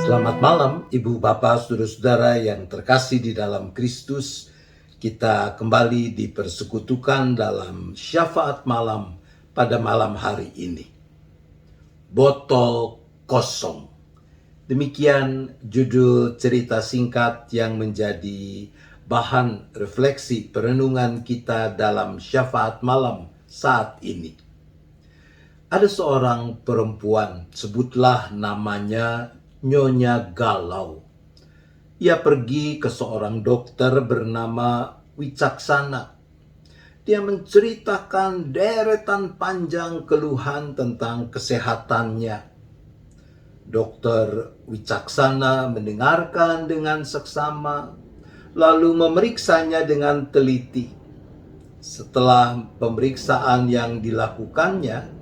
Selamat malam, Ibu, Bapak, Saudara-saudara yang terkasih di dalam Kristus. Kita kembali dipersekutukan dalam syafaat malam pada malam hari ini. Botol kosong. Demikian judul cerita singkat yang menjadi bahan refleksi perenungan kita dalam syafaat malam saat ini. Ada seorang perempuan, sebutlah namanya Nyonya Galau. Ia pergi ke seorang dokter bernama Wicaksana. Dia menceritakan deretan panjang keluhan tentang kesehatannya. Dokter Wicaksana mendengarkan dengan seksama, lalu memeriksanya dengan teliti. Setelah pemeriksaan yang dilakukannya,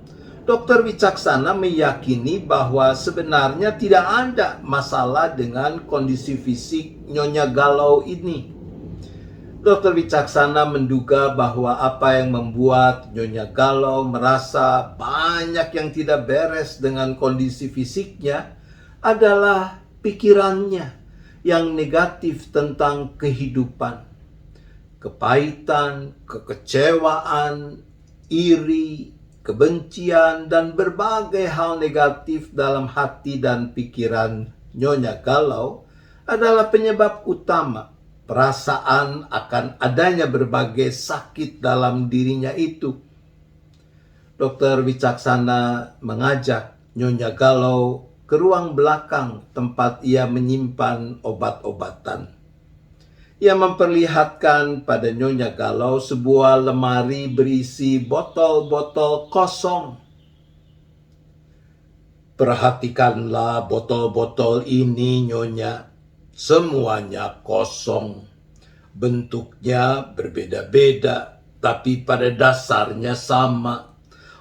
Dokter Wicaksana meyakini bahwa sebenarnya tidak ada masalah dengan kondisi fisik Nyonya Galau ini. Dokter Wicaksana menduga bahwa apa yang membuat Nyonya Galau merasa banyak yang tidak beres dengan kondisi fisiknya adalah pikirannya yang negatif tentang kehidupan. Kepahitan, kekecewaan, iri, kebencian, dan berbagai hal negatif dalam hati dan pikiran Nyonya Galau adalah penyebab utama perasaan akan adanya berbagai sakit dalam dirinya itu. Dokter Wicaksana mengajak Nyonya Galau ke ruang belakang tempat ia menyimpan obat-obatan. Ia memperlihatkan pada Nyonya Galau sebuah lemari berisi botol-botol kosong. Perhatikanlah botol-botol ini, Nyonya. Semuanya kosong. Bentuknya berbeda-beda, tapi pada dasarnya sama.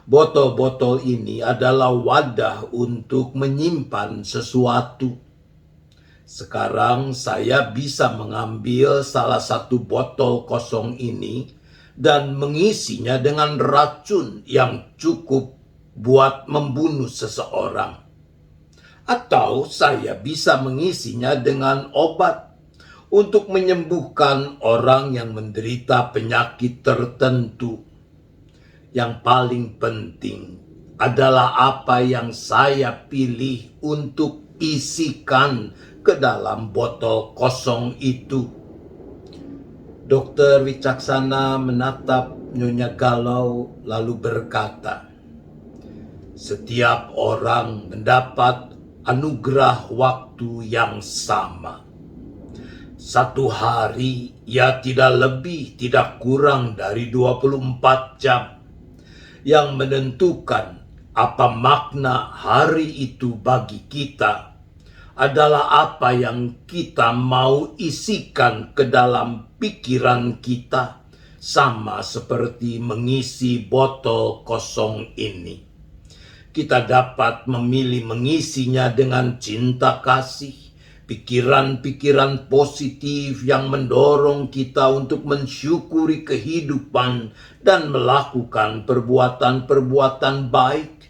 Botol-botol ini adalah wadah untuk menyimpan sesuatu. Sekarang saya bisa mengambil salah satu botol kosong ini dan mengisinya dengan racun yang cukup buat membunuh seseorang. Atau saya bisa mengisinya dengan obat untuk menyembuhkan orang yang menderita penyakit tertentu. Yang paling penting adalah apa yang saya pilih untuk isikan ke dalam botol kosong itu. Dokter Wicaksana menatap Nyonya Galau lalu berkata, "Setiap orang mendapat anugerah waktu yang sama. Satu hari ya tidak lebih tidak kurang dari 24 jam. Yang menentukan apa makna hari itu bagi kita adalah apa yang kita mau isikan ke dalam pikiran kita, sama seperti mengisi botol kosong ini. Kita dapat memilih mengisinya dengan cinta kasih, pikiran-pikiran positif yang mendorong kita untuk mensyukuri kehidupan dan melakukan perbuatan-perbuatan baik.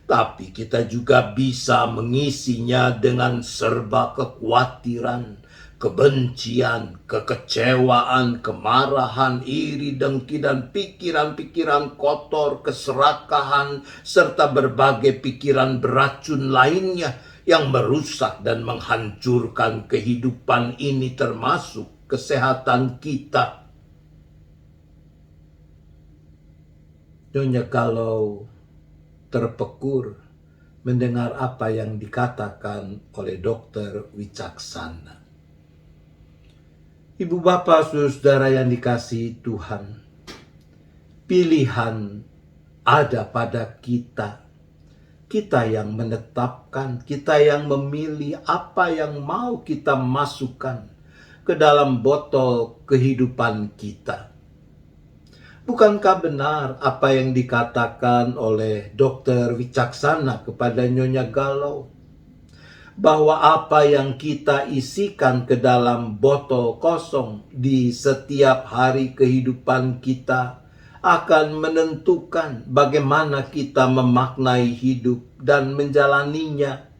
Tapi kita juga bisa mengisinya dengan serba kekhawatiran, kebencian, kekecewaan, kemarahan, iri, dengki, dan pikiran-pikiran kotor, keserakahan, serta berbagai pikiran beracun lainnya yang merusak dan menghancurkan kehidupan ini, termasuk kesehatan kita." Nyonya Galau terpekur mendengar apa yang dikatakan oleh Dokter Wicaksana. Ibu, Bapak, Saudara yang dikasihi Tuhan, pilihan ada pada kita. Kita yang menetapkan, kita yang memilih apa yang mau kita masukkan ke dalam botol kehidupan kita. Bukankah benar apa yang dikatakan oleh Dokter Wicaksana kepada Nyonya Galau? Bahwa apa yang kita isikan ke dalam botol kosong di setiap hari kehidupan kita akan menentukan bagaimana kita memaknai hidup dan menjalaninya.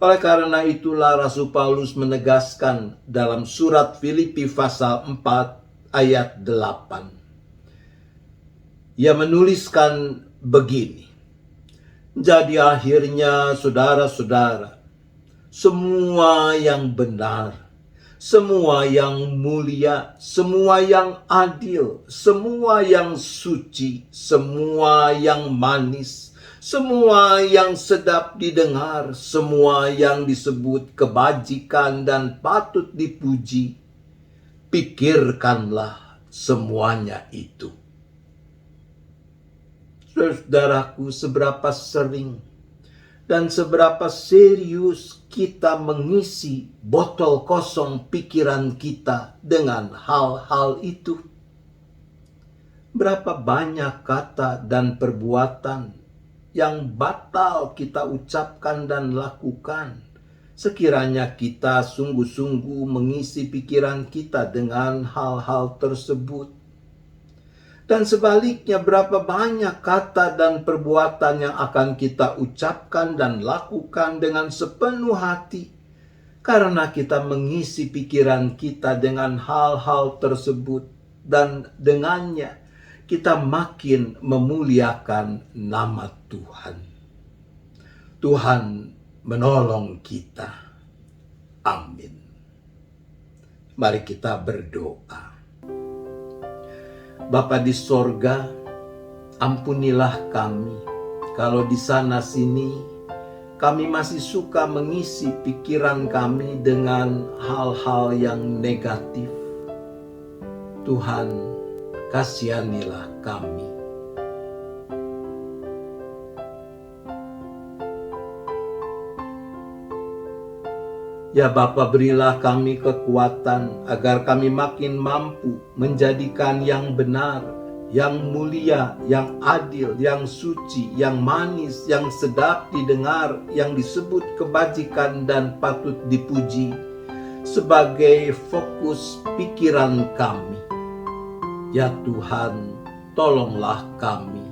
Oleh karena itulah Rasul Paulus menegaskan dalam surat Filipi pasal 4 ayat 8. Ia menuliskan begini, "Jadi akhirnya saudara-saudara, semua yang benar, semua yang mulia, semua yang adil, semua yang suci, semua yang manis, semua yang sedap didengar, semua yang disebut kebajikan dan patut dipuji, pikirkanlah semuanya itu." Saudaraku, seberapa sering dan seberapa serius kita mengisi botol kosong pikiran kita dengan hal-hal itu? Berapa banyak kata dan perbuatan yang batal kita ucapkan dan lakukan sekiranya kita sungguh-sungguh mengisi pikiran kita dengan hal-hal tersebut. Dan sebaliknya, berapa banyak kata dan perbuatan yang akan kita ucapkan dan lakukan dengan sepenuh hati karena kita mengisi pikiran kita dengan hal-hal tersebut, dan dengannya kita makin memuliakan nama Tuhan. Tuhan menolong kita. Amin. Mari kita berdoa. Bapa di sorga, ampunilah kami kalau di sana sini kami masih suka mengisi pikiran kami dengan hal-hal yang negatif. Tuhan, kasihanilah kami. Ya Bapa, berilah kami kekuatan agar kami makin mampu menjadikan yang benar, yang mulia, yang adil, yang suci, yang manis, yang sedap didengar, yang disebut kebajikan dan patut dipuji sebagai fokus pikiran kami. Ya Tuhan, tolonglah kami.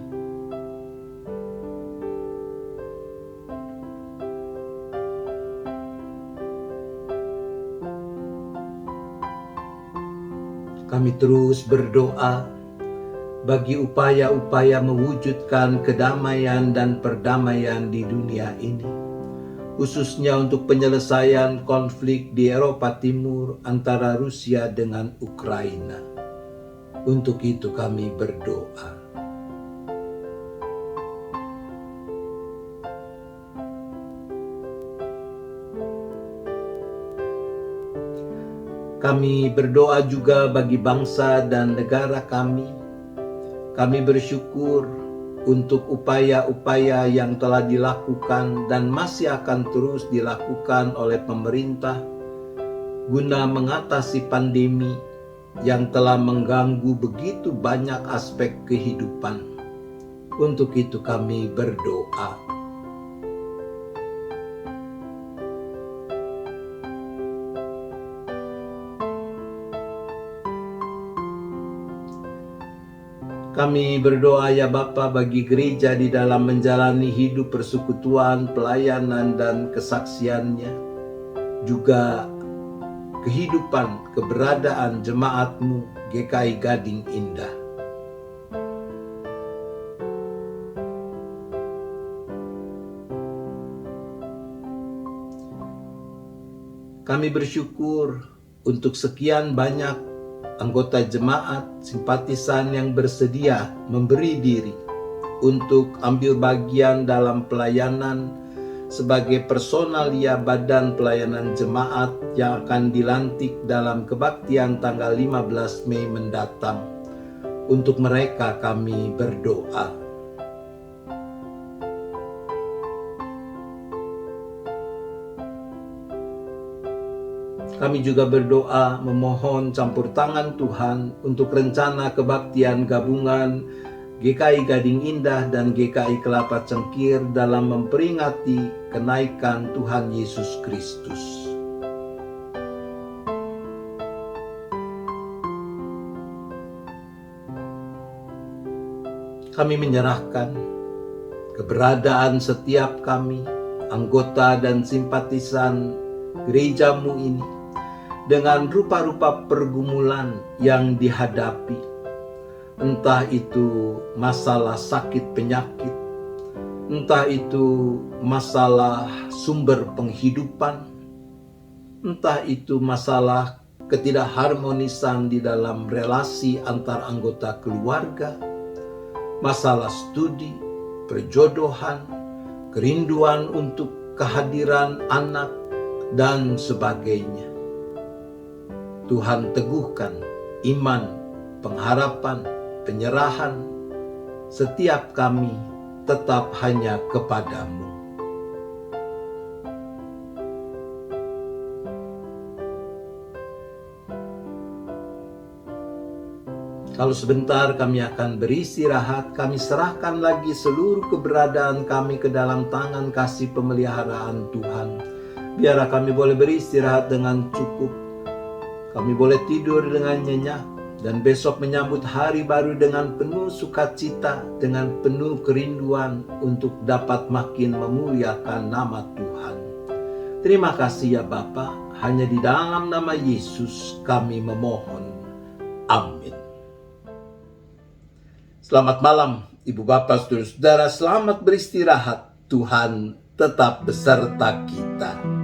Kami terus berdoa bagi upaya-upaya mewujudkan kedamaian dan perdamaian di dunia ini, khususnya untuk penyelesaian konflik di Eropa Timur antara Rusia dengan Ukraina. Untuk itu kami berdoa. Kami berdoa juga bagi bangsa dan negara kami. Kami bersyukur untuk upaya-upaya yang telah dilakukan dan masih akan terus dilakukan oleh pemerintah guna mengatasi pandemi yang telah mengganggu begitu banyak aspek kehidupan. Untuk itu kami berdoa. Kami berdoa ya Bapa bagi gereja di dalam menjalani hidup persekutuan, pelayanan, dan kesaksiannya. Juga kehidupan, keberadaan jemaat-Mu GKI Gading Indah. Kami bersyukur untuk sekian banyak anggota jemaat, simpatisan yang bersedia memberi diri untuk ambil bagian dalam pelayanan sebagai personalia badan pelayanan jemaat yang akan dilantik dalam kebaktian tanggal 15 Mei mendatang. Untuk mereka kami berdoa. Kami juga berdoa memohon campur tangan Tuhan untuk rencana kebaktian gabungan GKI Gading Indah dan GKI Kelapa Cengkir dalam memperingati kenaikan Tuhan Yesus Kristus. Kami menyerahkan keberadaan setiap kami, anggota dan simpatisan gerejamu ini dengan rupa-rupa pergumulan yang dihadapi, entah itu masalah sakit penyakit, entah itu masalah sumber penghidupan, entah itu masalah ketidakharmonisan di dalam relasi antar anggota keluarga, masalah studi, perjodohan, kerinduan untuk kehadiran anak, dan sebagainya. Tuhan teguhkan iman, pengharapan, penyerahan setiap kami tetap hanya kepadamu. Kalau sebentar kami akan beristirahat, kami serahkan lagi seluruh keberadaan kami ke dalam tangan kasih pemeliharaan Tuhan. Biar kami boleh beristirahat dengan cukup, kami boleh tidur dengan nyenyak, dan besok menyambut hari baru dengan penuh sukacita, dengan penuh kerinduan untuk dapat makin memuliakan nama Tuhan. Terima kasih ya Bapa, hanya di dalam nama Yesus kami memohon. Amin. Selamat malam Ibu Bapak Saudara-saudara, selamat beristirahat. Tuhan tetap beserta kita.